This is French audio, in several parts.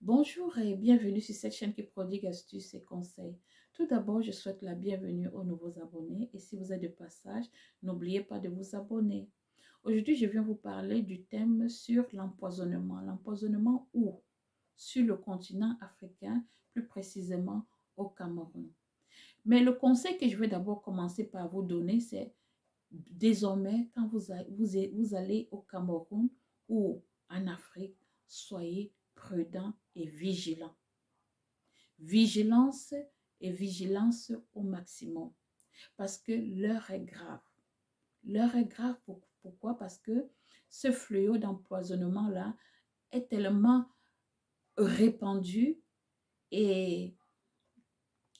Bonjour et bienvenue sur cette chaîne qui prodigue astuces et conseils. Tout d'abord, je souhaite la bienvenue aux nouveaux abonnés et si vous êtes de passage, n'oubliez pas de vous abonner. Aujourd'hui, je viens vous parler du thème sur l'empoisonnement. L'empoisonnement où? Sur le continent africain, plus précisément au Cameroun. Mais le conseil que je vais d'abord commencer par vous donner, c'est désormais, quand vous allez au Cameroun ou en Afrique, soyez prudent et vigilant. Vigilance et vigilance au maximum. Parce que l'heure est grave. L'heure est grave, pourquoi? Parce que ce fléau d'empoisonnement-là est tellement répandu et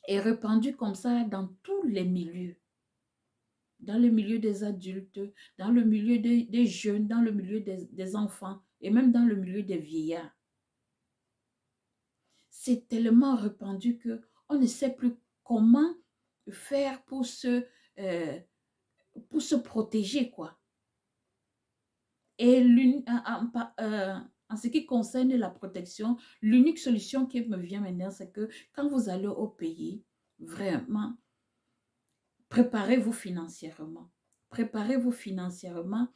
répandu comme ça dans tous les milieux. Dans le milieu des adultes, dans le milieu des jeunes, dans le milieu des enfants et même dans le milieu des vieillards. C'est tellement répandu qu'on ne sait plus comment faire pour se protéger, quoi. Et en ce qui concerne la protection, l'unique solution qui me vient maintenant, c'est que quand vous allez au pays, vraiment, préparez-vous financièrement. Préparez-vous financièrement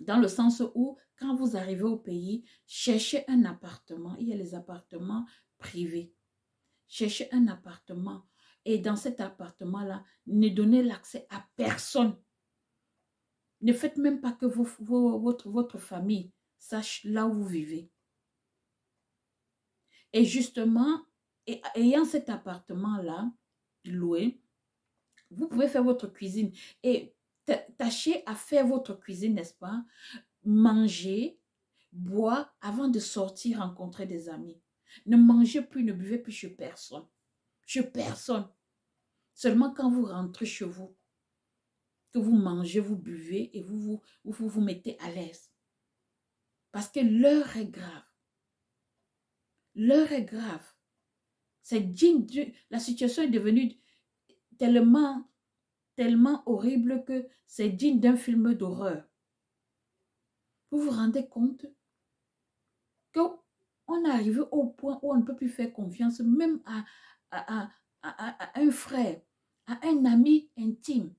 dans le sens où, quand vous arrivez au pays, cherchez un appartement. Il y a les appartements privés. Cherchez un appartement. Et dans cet appartement-là, ne donnez l'accès à personne. Ne faites même pas que votre famille sache là où vous vivez. Et justement, ayant cet appartement-là loué, vous pouvez faire votre cuisine. Et tâchez à faire votre cuisine, n'est-ce pas? Manger, boire avant de sortir rencontrer des amis. Ne mangez plus, ne buvez plus chez personne. Chez personne. Seulement quand vous rentrez chez vous, que vous mangez, vous buvez et vous mettez à l'aise. Parce que l'heure est grave. L'heure est grave. C'est digne la situation est devenue tellement horrible que c'est digne d'un film d'horreur. Vous vous rendez compte qu'on est arrivé au point où on ne peut plus faire confiance même à un frère, à un ami intime,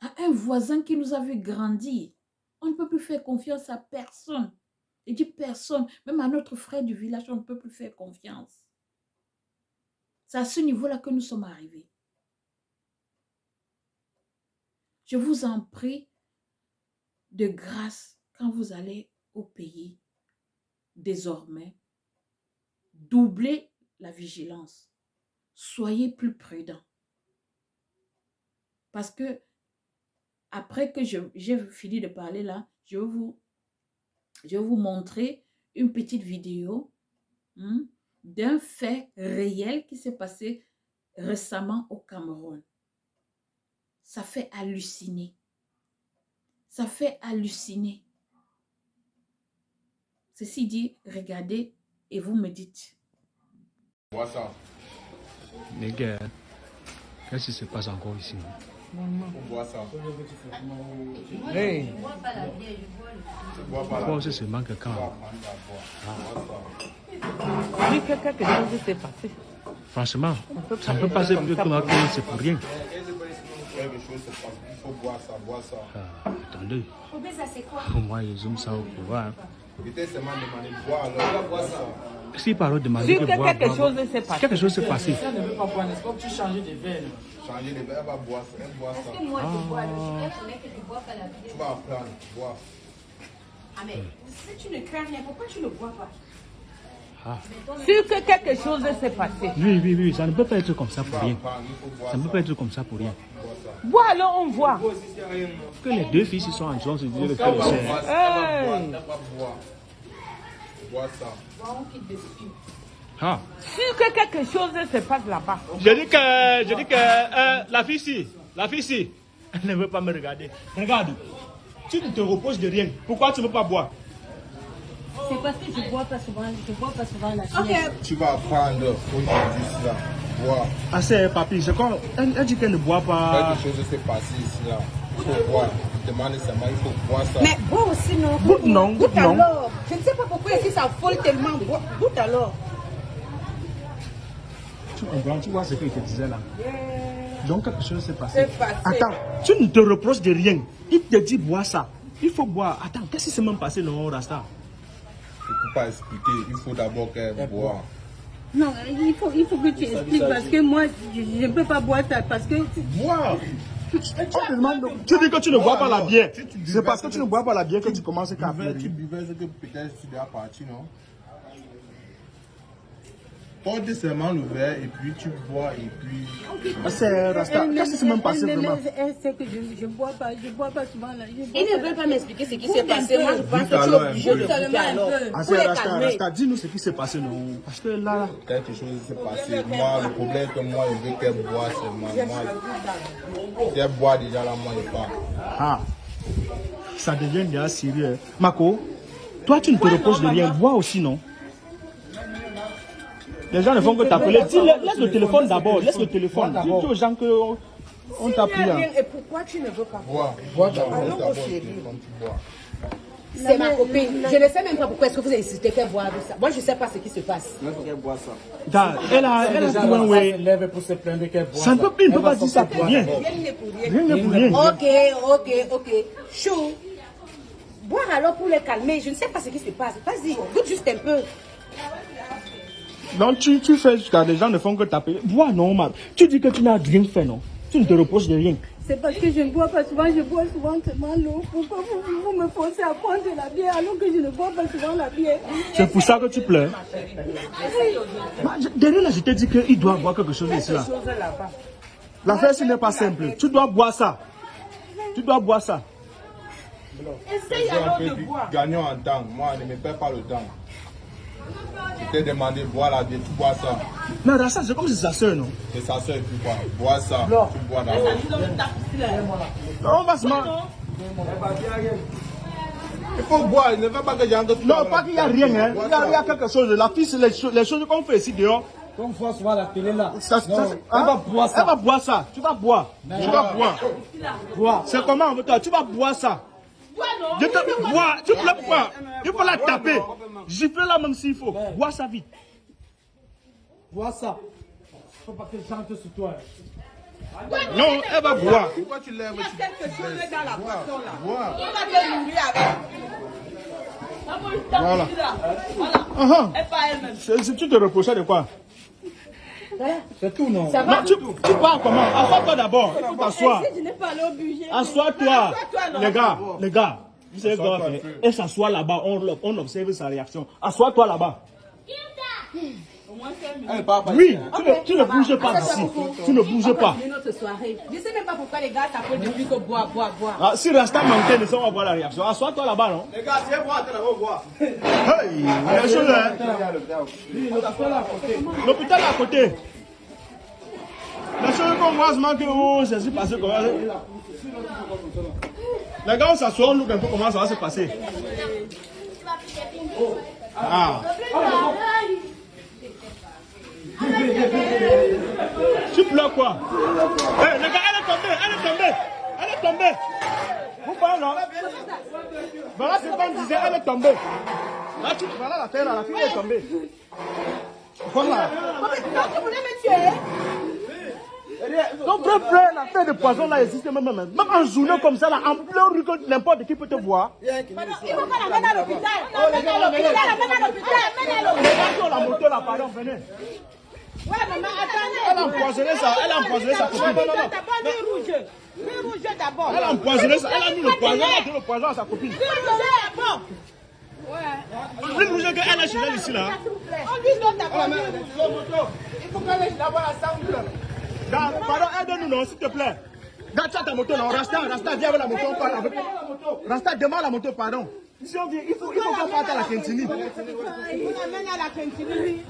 à un voisin qui nous a vu grandir. On ne peut plus faire confiance à personne. Et dit personne, même à notre frère du village, on ne peut plus faire confiance. C'est à ce niveau-là que nous sommes arrivés. Je vous en prie, de grâce, quand vous allez au pays, désormais, doublez la vigilance. Soyez plus prudents. Parce que, après que j'ai fini de parler là, je vais vous montrer une petite vidéo d'un fait réel qui s'est passé récemment au Cameroun. Ça fait halluciner. Ça fait halluciner. Ceci dit, regardez et vous me dites. Vois ça. Les gars, qu'est-ce qui se passe encore ici? On voit ça. Hey! Tu bois pas Je la pense que c'est seulement quelqu'un. Oui, quelque chose s'est passé. Franchement, ça ne peut pas être que c'est pour rien. quelque chose se passe. Il faut boire ça, boire ça. Ah, attendez. Ça c'est quoi? Moi, je zoome ça au pouvoir. Peut-être seulement demander de boire, alors boire ça. Si par demander que boire, quelque chose s'est passé. quelque chose s'est passé. Ça ne veut pas boire, n'est-ce pas? Tu changes de verre. Changer de verre, elle va boire ça. Elle boit ça. Parce que moi je bois, je connais que je bois pas la vie. Tu vas apprendre, boire. Ah mais si tu ne crains rien, pourquoi tu ne bois pas? Ah. Sûr que quelque chose s'est passé. Oui, ça ne peut pas être comme ça pour rien. Il faut boire Ça ne peut pas être comme ça pour rien. Bois alors on voit. Que les deux filles sont en train de se dire que le ça. c'est. Elle va boire. Boire ça. Bon, on quitte dessus. Ah. Sûr que quelque chose se passe là-bas. Je dis que la fille ici, elle ne veut pas me regarder. Regarde, tu ne te reposes de rien. Pourquoi tu ne veux pas boire? C'est parce que je bois pas souvent la vie. Tu vas apprendre aujourd'hui cela. Boire. Ah c'est papy, c'est quand elle dit qu'elle ne boit pas. Quelque chose s'est passé ici là. Il faut boire. Demande seulement, il faut boire ça. Mais bois aussi non. Goûte non. Alors, je ne sais pas pourquoi que si ça vole tellement, goûte alors. Tu comprends, tu vois ce qu'il te disait là. Donc quelque chose s'est passé. C'est passé. Attends, tu ne te reproches de rien. Il te dit bois ça. Il faut boire. Attends, qu'est-ce qui s'est même passé non, Rasta? Je ne peux pas expliquer, il faut d'abord qu'elle boit. Non, il faut que tu expliques parce que moi, je ne peux pas boire ça parce que... Bois. Tu dis que tu ne bois pas la bière. C'est parce que tu ne bois pas la bière que tu commences à pleurer. Tu buvais ce que peut-être tu dois partir, non? Porte seulement le verre et puis tu bois et puis... C'est Rasta. Qu'est-ce qui s'est même passé vraiment? Elle sait que je ne bois pas souvent là. Il ne veut pas m'expliquer ce qui s'est passé. Moi, je pense que tu es obligé de seulement un peu. Ah, c'est Rasta, dis-nous ce qui s'est passé, non? Parce que là... Quelque chose s'est passé. Moi, le problème est que moi, je veux qu'elle boit seulement. Moi, si elle boit déjà là, moi, je pars. Ah, ça devient déjà sérieux. Mako, toi, tu ne te reposes de rien. Bois aussi, non? Les gens ne font que t'appeler. Laisse le téléphone d'abord. Laisse le téléphone. Dis aux gens qu'on t'a pris. Et pourquoi tu ne veux pas boire? Bois d'abord, quand tu bois. C'est ma copine. Je ne sais même pas pourquoi est-ce que vous insistez qu'elle boive ça. Moi, je ne sais pas ce qui se passe. Elle a tout un way. Ça ne peut pas, il ne peut pas dire ça pour rien. Rien n'est pour rien. Ok. Chou. Boire alors pour les calmer. Je ne sais pas ce qui se passe. Vas-y, goûte juste un peu. Donc tu fais jusqu'à des gens ne font que taper. Bois normal. Tu dis que tu n'as rien fait, non? Tu ne te reproches de rien. C'est parce que je ne bois pas souvent, je bois souvent seulement l'eau. Pourquoi vous me forcez à prendre de la bière alors que je ne bois pas souvent la bière? C'est pour ça que tu pleures. Derrière là, je t'ai dit qu'il doit boire quelque chose ici là. L'affaire, ce n'est pas simple. Tu dois boire ça. Tu dois boire ça. Essaye alors de boire. Gagnons en temps. Moi, ne me perds pas le temps. Je t'ai demandé de boire la bière, tu bois ça. Mais Rasta, c'est comme si c'est sa soeur, non? C'est sa soeur, tu bois. Bois ça, tu bois d'abord. Non, on va se marier. Il faut boire, il ne veut pas que j'en donne. Non, pas qu'il n'y a rien, hein. Il y a quelque chose. La fille, c'est les choses qu'on fait ici dehors. Comme on voit souvent la télé là. Elle va boire ça. Elle va boire ça. Tu vas boire. Tu vas boire. C'est comment, toi? Tu vas boire ça. Je te bois. Tu pleures pas. Il faut la taper. Gifle-la même s'il faut. Bois ça vite. Vois ça. Faut pas que chante sur toi. Non, elle va boire. Pourquoi tu lèves? Il y a quelque chose dans la boisson là. Bois. On va te nourrir avec. Voilà. Et pas elle-même. Tu te reprochais de quoi? C'est tout, non? Non, tu pars comment? Assois-toi d'abord. Il faut t'asseoir. Je n'ai pas l'eau budget. Assois-toi. Les gars. Vous savez ce qu'on va faire? Elle s'assoit là-bas. On observe sa réaction. Assois-toi là-bas. Oui, tu ne bouges pas d'ici. Tu ne bouges pas. Notre soirée. Je ne sais même pas pourquoi les gars s'appellent depuis que boire. Ah, si Rasta manquait, on va voir la réaction. Assois-toi là-bas, non? Les gars, si elle boit, on va voir. Hey, la chose, l'hôpital à côté. La chose qu'on voit, c'est que oh, ça s'est passé comment? Les gars, on s'assoit, on look un peu comment ça va se passer. Ah. Tu pleures quoi? Hey, les gars, elle est tombée. Vous voyez, non? Voilà ce qu'on disait, elle est tombée. Là, voilà la terre, la fille est tombée. Voilà. Tu voulais me tuer? Donc, pleure, la terre de poison là existe même en journée comme ça, là, en plein rue que n'importe qui peut te voir. Il faut qu'on l'amène à l'hôpital. L'amène à l'hôpital. Les gars, la moto là, pardon, venez. Ouais, maman, attendez. Elle a empoisonné sa copine. D'abord, l'huile rouge. L'huile rouge d'abord. Elle a empoisonné ça, elle a mis le poison à sa copine. L'huile rouge d'abord. Ouais. L'huile rouge qu'elle a chez elle ici là. On lui donne d'abord l'huile rouge. Il faut qu'on laisse d'abord la sangle. Pardon, aide-nous non, s'il te plaît. Garde ta moto non, Rasta, viens avec la moto, on parle avec. Rasta, demande la moto, pardon. Si on vient, il faut qu'on parte à la Kentini. On amène à la Kentini.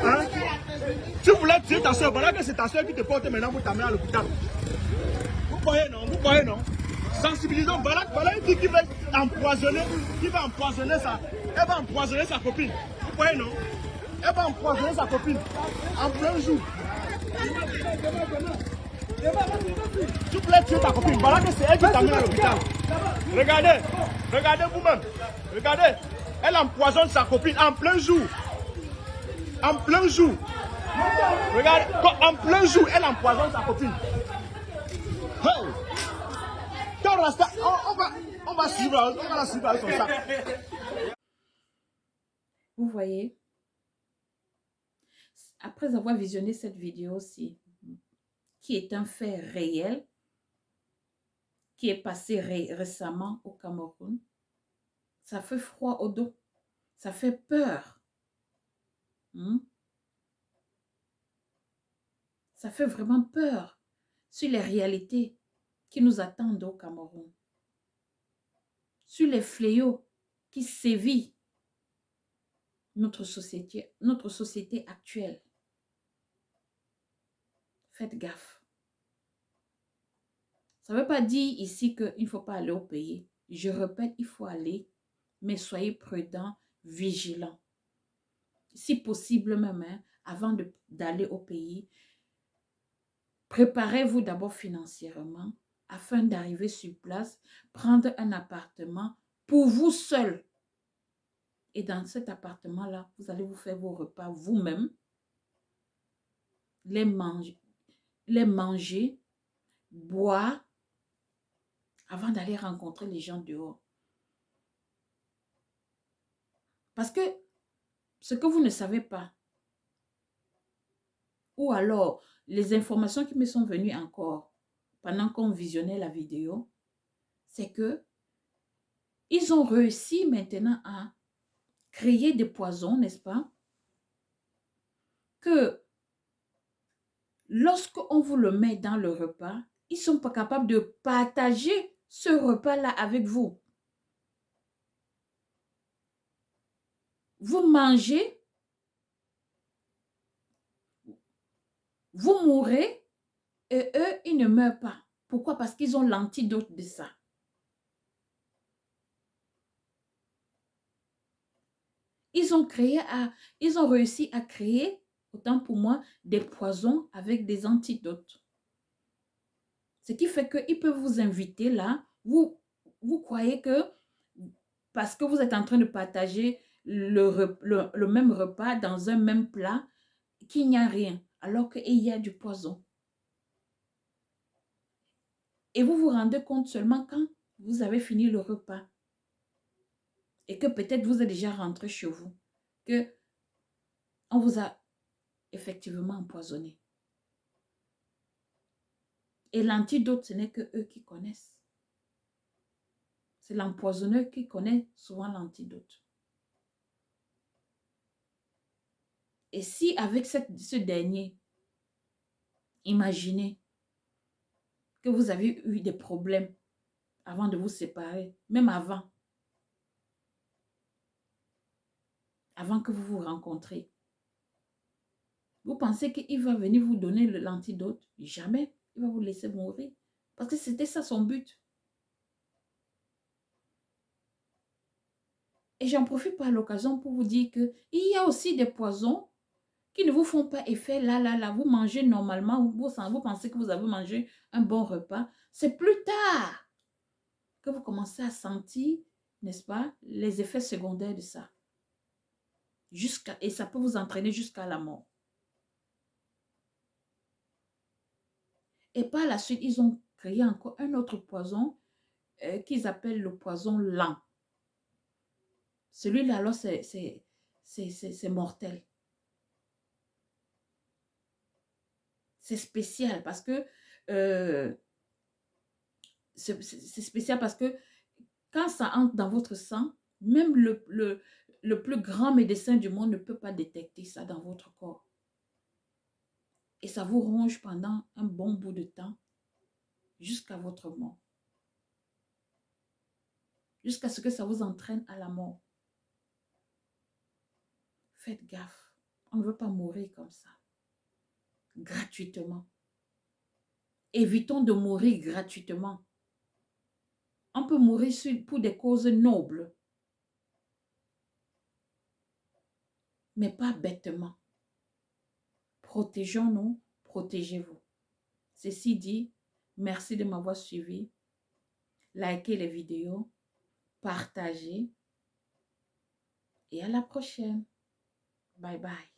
Hein? Tu voulais tuer ta soeur, voilà que c'est ta soeur qui te porte maintenant pour t'amener à l'hôpital. Vous voyez non? Sensibilisons, voilà une fille qui va empoisonner ça. Elle va empoisonner sa copine. Vous voyez non? Elle va empoisonner sa copine en plein jour. Tu voulais tuer ta copine, voilà que c'est elle qui t'amène à l'hôpital. Regardez vous-même. Regardez. Elle empoisonne sa copine en plein jour. En plein jour. Regarde, en plein jour, elle empoisonne sa copine. Hey. Ton rasta, on va suivre, on va la suivre avec son sac. Vous voyez, après avoir visionné cette vidéo-ci, qui est un fait réel, qui est passé récemment au Cameroun, ça fait froid au dos, ça fait peur. Ça fait vraiment peur sur les réalités qui nous attendent au Cameroun, sur les fléaux qui sévissent notre société actuelle. Faites gaffe. Ça ne veut pas dire ici qu'il ne faut pas aller au pays. Je répète, il faut aller, mais soyez prudents, vigilants. Si possible même, hein, avant d'aller au pays, préparez-vous d'abord financièrement afin d'arriver sur place, prendre un appartement pour vous seul. Et dans cet appartement-là, vous allez vous faire vos repas vous-même, les manger, boire, avant d'aller rencontrer les gens dehors. Parce que ce que vous ne savez pas, ou alors les informations qui me sont venues encore pendant qu'on visionnait la vidéo, c'est que ils ont réussi maintenant à créer des poisons, n'est-ce pas? Que lorsqu'on vous le met dans le repas, ils ne sont pas capables de partager ce repas-là avec vous. Vous mangez, vous mourrez et eux, ils ne meurent pas. Pourquoi? Parce qu'ils ont l'antidote de ça. Ils ont réussi à créer, autant pour moi, des poisons avec des antidotes. Ce qui fait qu'ils peuvent vous inviter là. Vous croyez que parce que vous êtes en train de partager le même repas dans un même plat, qu'il n'y a rien, alors qu'il y a du poison. Et vous vous rendez compte seulement quand vous avez fini le repas. Et que peut-être vous êtes déjà rentré chez vous. Que on vous a effectivement empoisonné. Et l'antidote, ce n'est que eux qui connaissent. C'est l'empoisonneur qui connaît souvent l'antidote. Et si avec ce dernier, imaginez que vous avez eu des problèmes avant de vous séparer, même avant que vous vous rencontrez. Vous pensez qu'il va venir vous donner l'antidote? Jamais. Il va vous laisser mourir. Parce que c'était ça son but. Et j'en profite par l'occasion pour vous dire qu'il y a aussi des poisons qui ne vous font pas effet là. Vous mangez normalement, vous pensez que vous avez mangé un bon repas. C'est plus tard que vous commencez à sentir, n'est-ce pas, les effets secondaires de ça. Et ça peut vous entraîner jusqu'à la mort. Et par la suite, ils ont créé encore un autre poison qu'ils appellent le poison lent. Celui-là, alors, c'est mortel. C'est spécial parce que quand ça entre dans votre sang, même le plus grand médecin du monde ne peut pas détecter ça dans votre corps. Et ça vous ronge pendant un bon bout de temps jusqu'à votre mort. Jusqu'à ce que ça vous entraîne à la mort. Faites gaffe. On ne veut pas mourir comme ça. Gratuitement. Évitons de mourir gratuitement. On peut mourir pour des causes nobles. Mais pas bêtement. Protégeons-nous, protégez-vous. Ceci dit, merci de m'avoir suivi. Likez les vidéos, partagez. et à la prochaine. Bye bye.